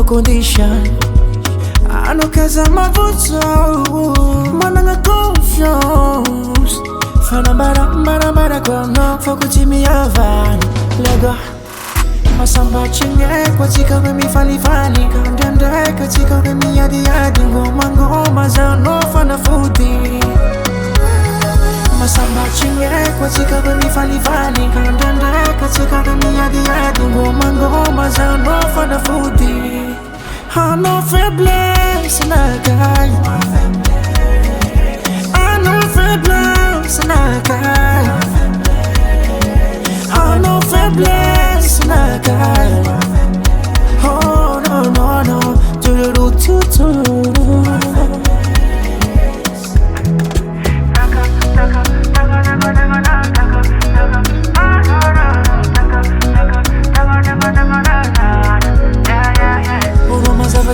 condition. I know cause I'm a voto. Man, I'm a confused. Fana bara kono. Fokuti mi avan. Lego. Masamba chinge. Kwa tika we mi fali. Kandende. Kwa tika we mi yadi. Ngoma zano fana foodie. Masamba chinge. Kwa tika we mi fali. Kandende. Kwa tika we mi yadi. Ngoma zano fana foodie. I know faiblesse in a guy. I know faiblesse in a guy. I know faiblesse in a guy. Oh no. Do.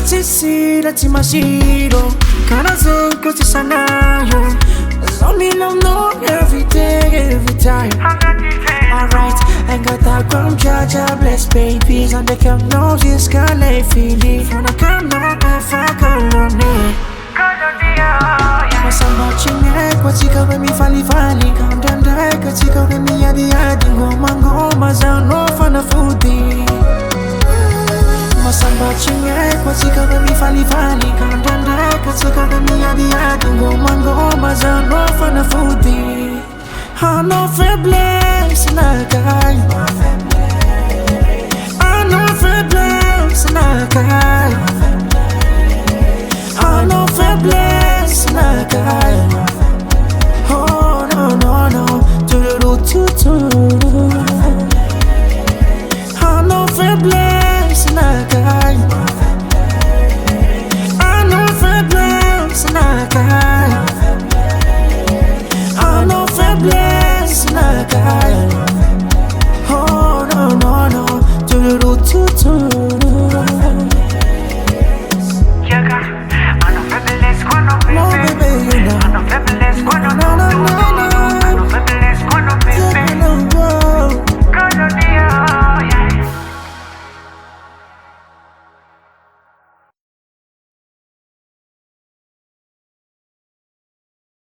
Tisira timashiro Kana zuko tisanayo Only love no every day, every time. Alright, I got that ground Jaja bless babies and they come know this kind of feeling. When I come now, I fuck alone. Masamba chinge kwa tika we mi fali Kandende kwa tika we mi yadi. Ngoma zano fana foodie. Masamba chinge kwa tika we mi fali Kandende kwa tika we mi yadi. Ngoma zano fana foodie.